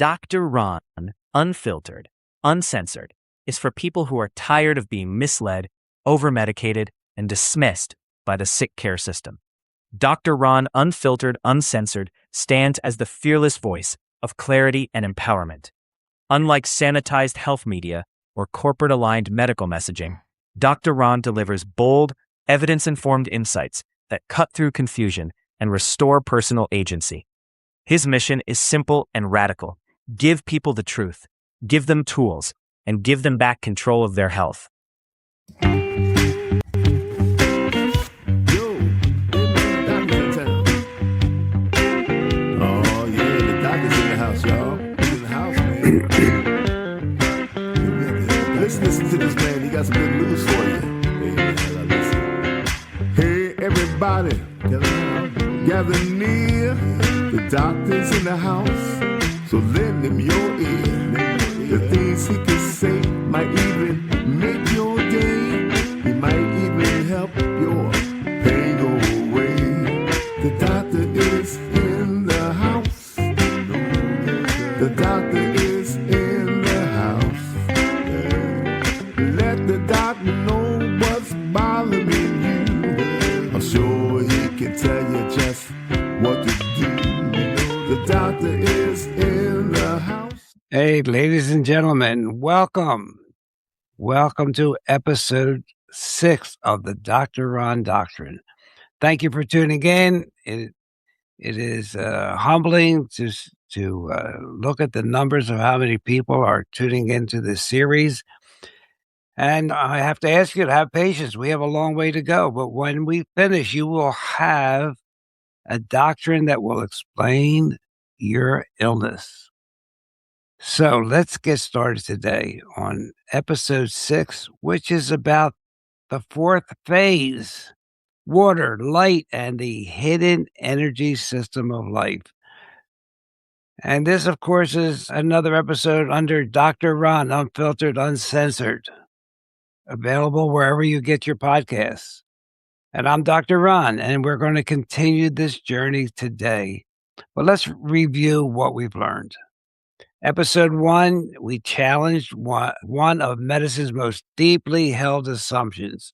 Dr. Ron, Unfiltered, Uncensored, is for people who are tired of being misled, overmedicated, and dismissed by the sick care system. Dr. Ron, Unfiltered, Uncensored, stands as the fearless voice of clarity and empowerment. Unlike sanitized health media or corporate-aligned medical messaging, Dr. Ron delivers bold, evidence-informed insights that cut through confusion and restore personal agency. His mission is simple and radical. Give people the truth, give them tools, and give them back control of their health. Listen to this, man. He got some good news for you. Hey, everybody, gather near. The doctor's in the house, so lend him your ear. The things he can say might even make your day. He might even help your pain go away. The doctor is in the house. The doctor is in the house. Let the doctor know what's bothering you. I'm sure he can tell you just what to do. The doctor is in the house. Hey, ladies and gentlemen, welcome. Welcome to episode 6 of the Dr. Ron Doctrine. Thank you for tuning in. It is humbling to look at the numbers of how many people are tuning into this series. And I have to ask you to have patience. We have a long way to go. But when we finish, you will have a doctrine that will explain your illness. So let's get started today on episode 6, which is about the fourth phase, water, light, and the hidden energy system of life. And this, of course, is another episode under Dr. Ron, Unfiltered, Uncensored, available wherever you get your podcasts. And I'm Dr. Ron, and we're going to continue this journey today. But let's review what we've learned. Episode 1, we challenged one of medicine's most deeply held assumptions.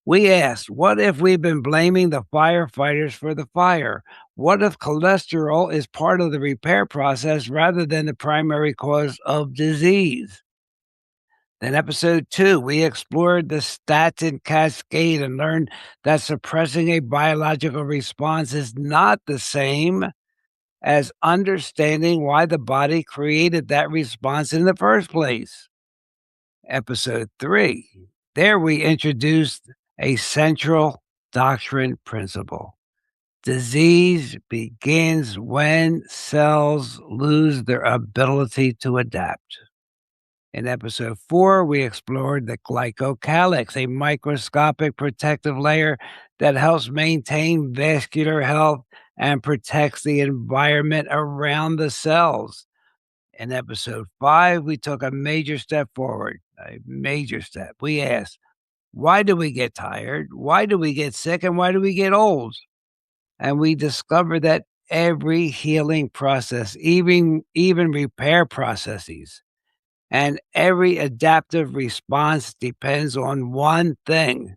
We asked, what if we've been blaming the firefighters for the fire? What if cholesterol is part of the repair process rather than the primary cause of disease? Then episode 2, we explored the statin cascade and learned that suppressing a biological response is not the same as understanding why the body created that response in the first place. Episode 3, there we introduced a central doctrine principle. Disease begins when cells lose their ability to adapt. In episode 4, we explored the glycocalyx, a microscopic protective layer that helps maintain vascular health and protects the environment around the cells. In episode 5, we took a major step forward, a major step. We asked, why do we get tired? Why do we get sick? And why do we get old? And we discovered that every healing process, even repair processes, and every adaptive response depends on one thing.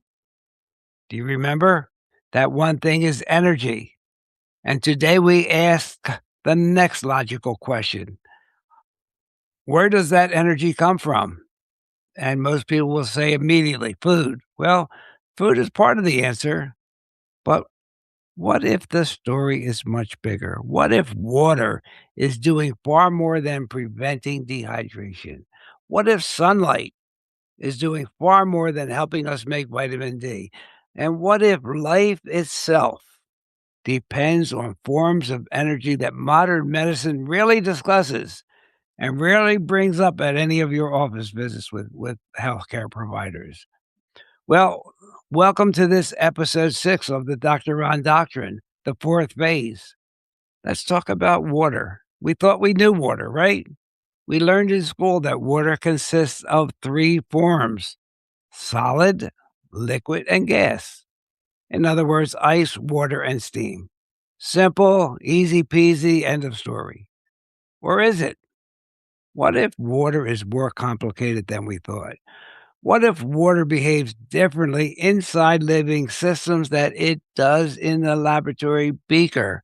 Do you remember? That one thing is energy. And today we ask the next logical question. Where does that energy come from? And most people will say immediately, food. Well, food is part of the answer. But what if the story is much bigger? What if water is doing far more than preventing dehydration? What if sunlight is doing far more than helping us make vitamin D? And what if life itself depends on forms of energy that modern medicine rarely discusses and rarely brings up at any of your office visits with healthcare providers? Well, welcome to this episode 6 of the Dr. Ron Doctrine, the fourth phase. Let's talk about water. We thought we knew water, right? We learned in school that water consists of 3 forms: solid, liquid, and gas. In other words, ice, water, and steam. Simple, easy peasy, end of story. Or is it? What if water is more complicated than we thought? What if water behaves differently inside living systems that it does in the laboratory beaker?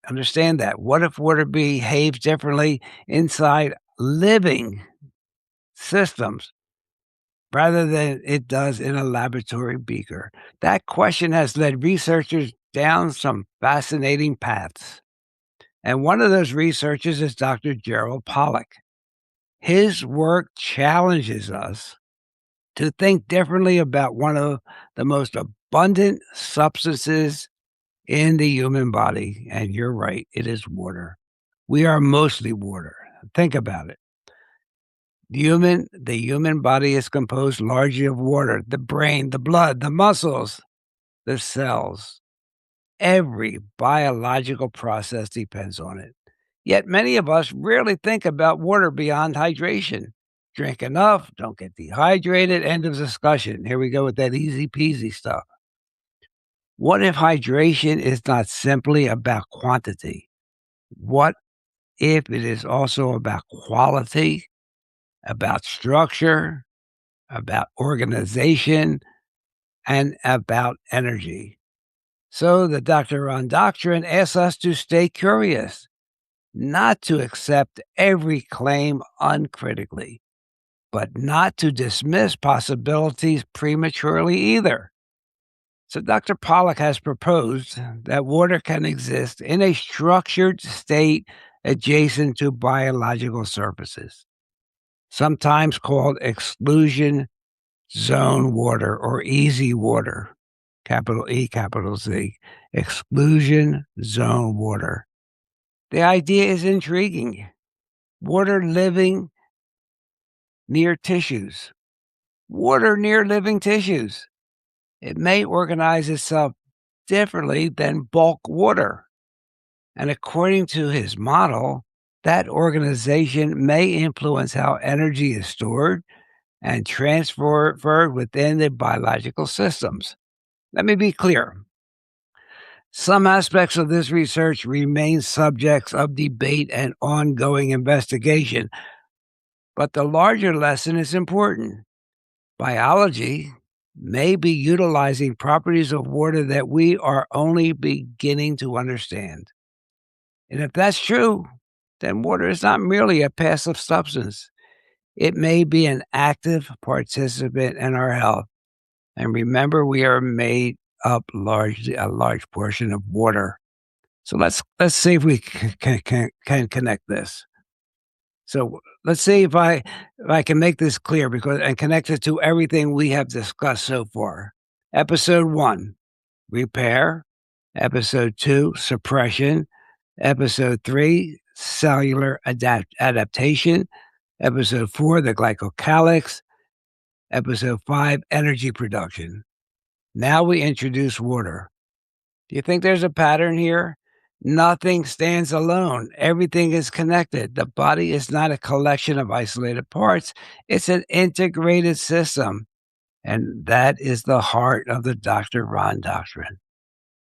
Understand that. What if water behaves differently inside living systems rather than it does in a laboratory beaker? That question has led researchers down some fascinating paths. And one of those researchers is Dr. Gerald Pollack. His work challenges us to think differently about one of the most abundant substances in the human body. And you're right, it is water. We are mostly water. Think about it. The human body is composed largely of water, the brain, the blood, the muscles, the cells. Every biological process depends on it. Yet many of us rarely think about water beyond hydration. Drink enough, don't get dehydrated, end of discussion. Here we go with that easy peasy stuff. What if hydration is not simply about quantity? What if it is also about quality, about structure, about organization, and about energy? So the Dr. Ron Doctrine asks us to stay curious, not to accept every claim uncritically, but not to dismiss possibilities prematurely either. So Dr. Pollack has proposed that water can exist in a structured state adjacent to biological surfaces, sometimes called exclusion zone water or easy water, capital E, capital Z, exclusion zone water. The idea is intriguing. Water living near tissues. Water near living tissues. It may organize itself differently than bulk water. And according to his model, that organization may influence how energy is stored and transferred within the biological systems. Let me be clear. Some aspects of this research remain subjects of debate and ongoing investigation, but the larger lesson is important. Biology may be utilizing properties of water that we are only beginning to understand. And if that's true, then water is not merely a passive substance. It may be an active participant in our health. And remember, we are made up largely a large portion of water. So let's see if we can connect this. So let's see if I can make this clear and connect it to everything we have discussed so far. Episode 1, repair. Episode 2, suppression. Episode 3, cellular adaptation. Episode 4, the glycocalyx. Episode 5, energy production. Now we introduce water. Do you think there's a pattern here? Nothing stands alone. Everything is connected. The body is not a collection of isolated parts. It's an integrated system. And that is the heart of the Dr. Ron Doctrine.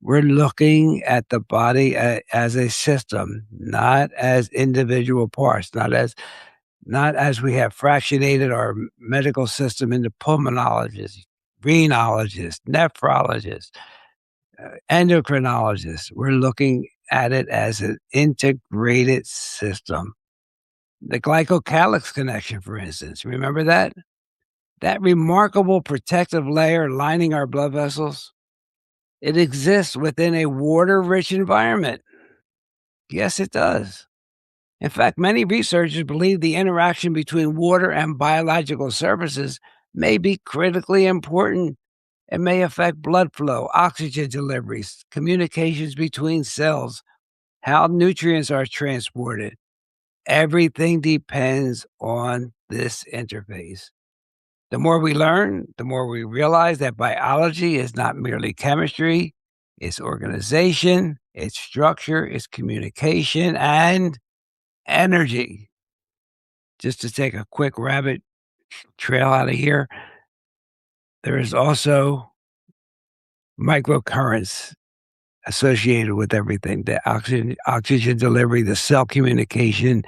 We're looking at the body as a system, not as individual parts, not as we have fractionated our medical system into pulmonologists, renologists, nephrologists, endocrinologists. We're looking at it as an integrated system. The glycocalyx connection, for instance, remember that? That remarkable protective layer lining our blood vessels, it exists within a water-rich environment. Yes, it does. In fact, many researchers believe the interaction between water and biological surfaces may be critically important. It may affect blood flow, oxygen deliveries, communications between cells, how nutrients are transported. Everything depends on this interface. The more we learn, the more we realize that biology is not merely chemistry, it's organization, it's structure, it's communication, and energy. Just to take a quick rabbit trail out of here, there is also microcurrents associated with everything, the oxygen delivery, the cell communication.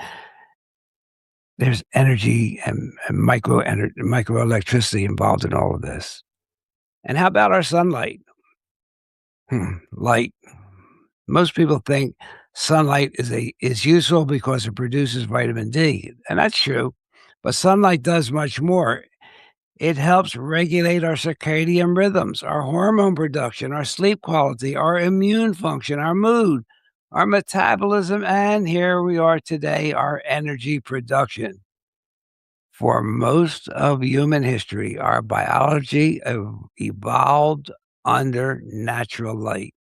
there's energy and microelectricity involved in all of this. And how about our sunlight? Light. Most people think sunlight is useful because it produces vitamin D, and that's true. But sunlight does much more. It helps regulate our circadian rhythms, our hormone production, our sleep quality, our immune function, our mood, our metabolism, and here we are today, our energy production. For most of human history, our biology evolved under natural light.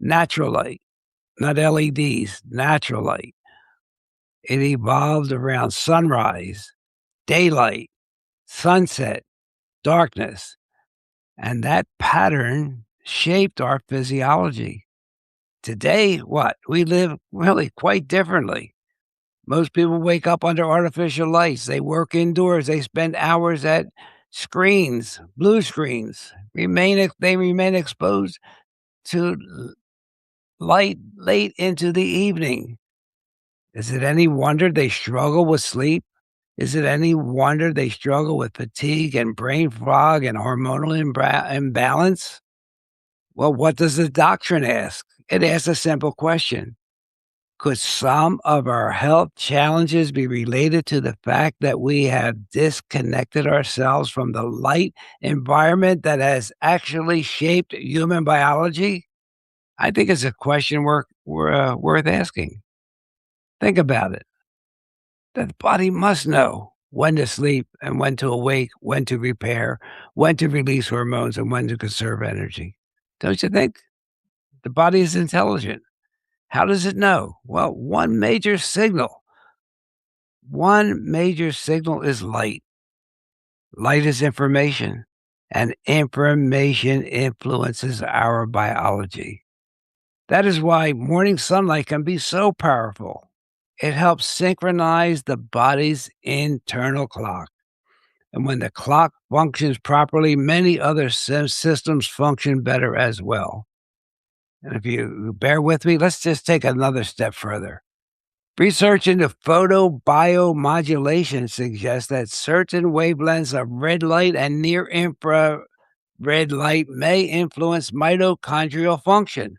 Natural light, not LEDs, natural light. It evolved around sunrise, daylight, sunset, darkness, and that pattern shaped our physiology. Today, what? We live really quite differently. Most people wake up under artificial lights. They work indoors. They spend hours at screens, blue screens. They remain exposed to light late into the evening. Is it any wonder they struggle with sleep? Is it any wonder they struggle with fatigue and brain fog and hormonal imbalance? Well, what does the doctrine ask? It asks a simple question. Could some of our health challenges be related to the fact that we have disconnected ourselves from the light environment that has actually shaped human biology? I think it's a question worth asking. Think about it. The body must know when to sleep and when to awake, when to repair, when to release hormones, and when to conserve energy. Don't you think? The body is intelligent. How does it know? Well, one major signal is light. Light is information, and information influences our biology. That is why morning sunlight can be so powerful. It helps synchronize the body's internal clock. And when the clock functions properly, many other systems function better as well. And if you bear with me, let's just take another step further. Research into photobiomodulation suggests that certain wavelengths of red light and near infrared light may influence mitochondrial function.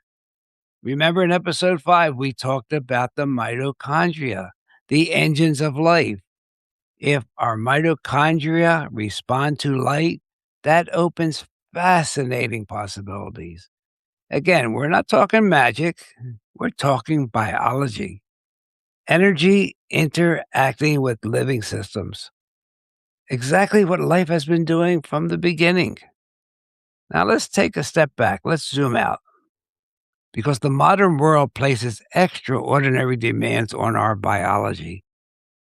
Remember in episode 5, we talked about the mitochondria, the engines of life. If our mitochondria respond to light, that opens fascinating possibilities. Again, we're not talking magic, we're talking biology. Energy interacting with living systems. Exactly what life has been doing from the beginning. Now let's take a step back. Let's zoom out. Because the modern world places extraordinary demands on our biology.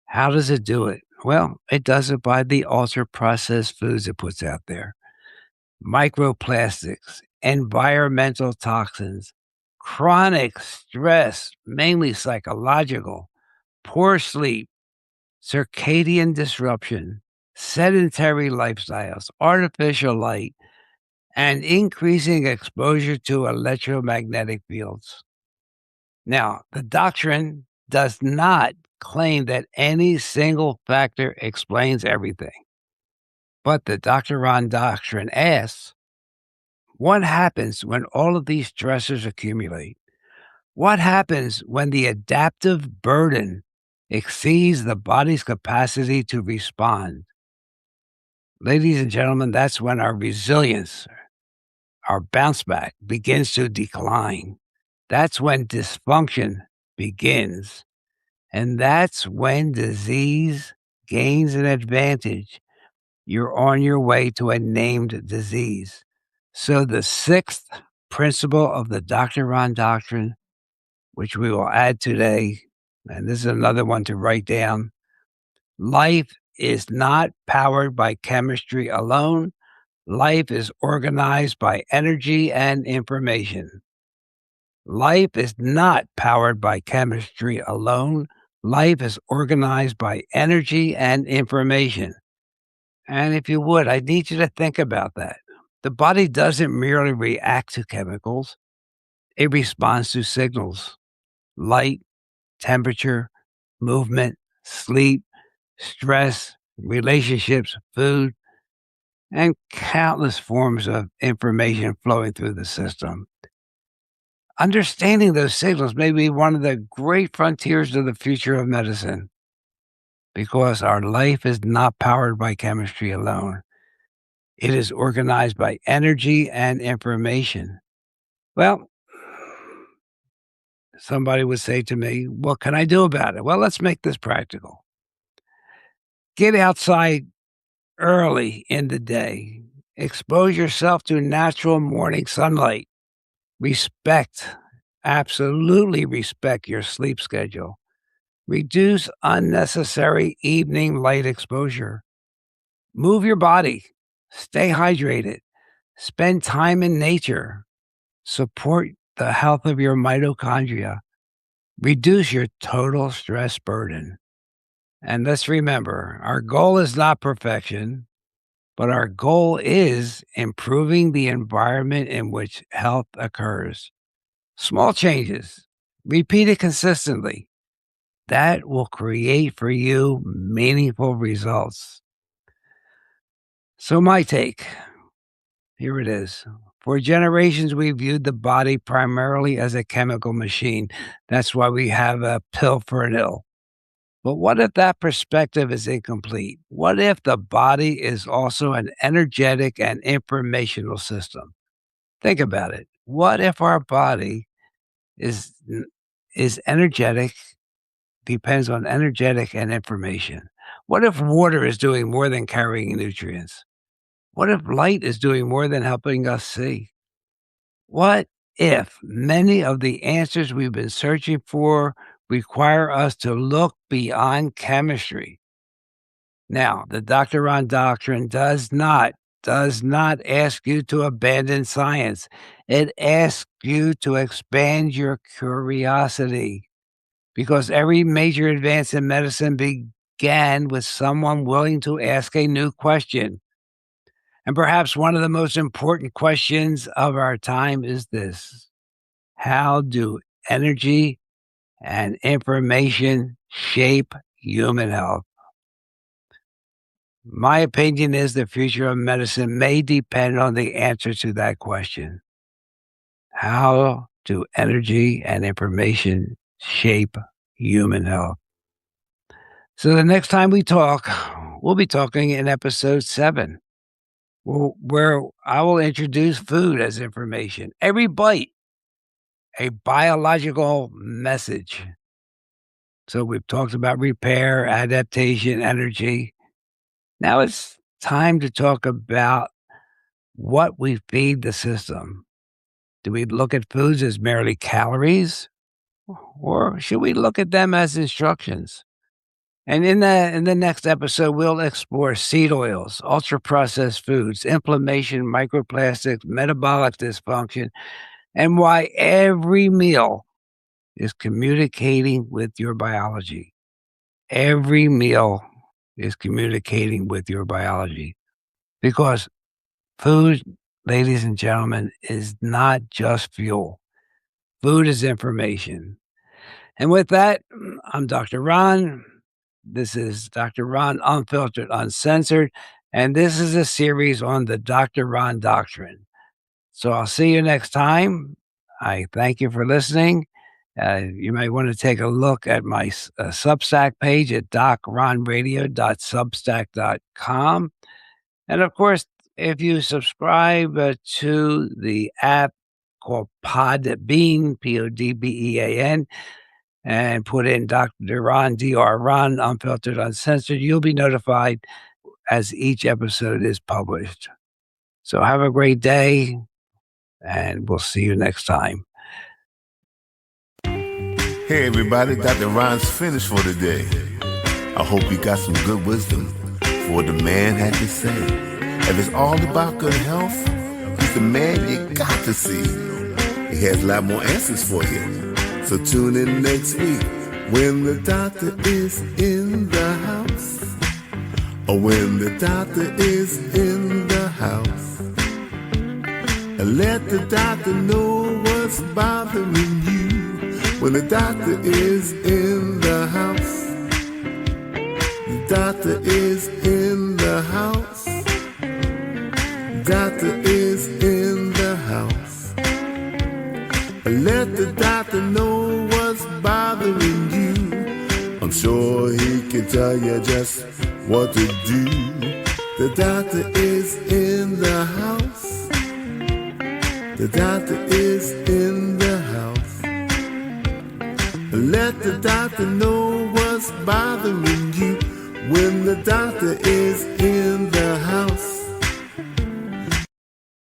How does it do it? Well, it does it by the ultra-processed foods it puts out there. Microplastics, environmental toxins, chronic stress, mainly psychological, poor sleep, circadian disruption, sedentary lifestyles, artificial light, and increasing exposure to electromagnetic fields. Now, the doctrine does not claim that any single factor explains everything. But the Dr. Ron doctrine asks, what happens when all of these stressors accumulate? What happens when the adaptive burden exceeds the body's capacity to respond? Ladies and gentlemen, that's when our resilience, our bounce back begins to decline. That's when dysfunction begins. And that's when disease gains an advantage. You're on your way to a named disease. So the sixth principle of the Dr. Ron doctrine, which we will add today, and this is another one to write down, life is not powered by chemistry alone. Life is organized by energy and information. Life is not powered by chemistry alone. Life is organized by energy and information. And if you would, I need you to think about that. The body doesn't merely react to chemicals, it responds to signals, light, temperature, movement, sleep, stress, relationships, food, and countless forms of information flowing through the system. Understanding those signals may be one of the great frontiers of the future of medicine, because our life is not powered by chemistry alone. It is organized by energy and information. Well, somebody would say to me, what can I do about it? Well, let's make this practical. Get outside early in the day. Expose yourself to natural morning sunlight. Absolutely respect your sleep schedule. Reduce unnecessary evening light exposure. Move your body. Stay hydrated. Spend time in nature. Support the health of your mitochondria. Reduce your total stress burden. And let's remember, our goal is not perfection, but our goal is improving the environment in which health occurs. Small changes, repeated consistently, that will create for you meaningful results. So my take, here it is. For generations, we viewed the body primarily as a chemical machine. That's why we have a pill for an ill. But what if that perspective is incomplete? What if the body is also an energetic and informational system? Think about it. What if our body is energetic, depends on energetic and information? What if water is doing more than carrying nutrients? What if light is doing more than helping us see? What if many of the answers we've been searching for require us to look beyond chemistry? Now, the Dr. Ron doctrine does not ask you to abandon science. It asks you to expand your curiosity, because every major advance in medicine began with someone willing to ask a new question. And perhaps one of the most important questions of our time is this: how do energy and information shape human health? My opinion is the future of medicine may depend on the answer to that question. How do energy and information shape human health? So the next time we talk, we'll be talking in episode 7, where I will introduce food as information. Every bite, a biological message. So we've talked about repair, adaptation, energy. Now it's time to talk about what we feed the system. Do we look at foods as merely calories, or should we look at them as instructions? And in the next episode, we'll explore seed oils, ultra-processed foods, inflammation, microplastics, metabolic dysfunction, and why every meal is communicating with your biology. Every meal is communicating with your biology, because food, ladies and gentlemen, is not just fuel. Food is information. And with that, I'm Dr. Ron. This is Dr. Ron, Unfiltered, Uncensored, and this is a series on the Dr. Ron doctrine. So I'll see you next time. I thank you for listening. You might want to take a look at my Substack page at docronradio.substack.com. And of course, if you subscribe to the app called Podbean, Podbean, and put in Dr. Ron, Dr. Ron, Unfiltered, Uncensored, you'll be notified as each episode is published. So have a great day, and we'll see you next time. Hey everybody, Dr. Ron's finished for today. I hope you got some good wisdom for what the man had to say. If it's all about good health, he's the man you got to see. He has a lot more answers for you. So tune in next week when the doctor is in the house. Or when the doctor is in the house. And let the doctor know what's bothering you. When the doctor is in the house, the doctor is in the house. Doctor is in the house. Let the doctor know what's bothering you. I'm sure he can tell you just what to do. The doctor is in the house. The doctor is in the house. Let the doctor know what's bothering you when the doctor is in the house.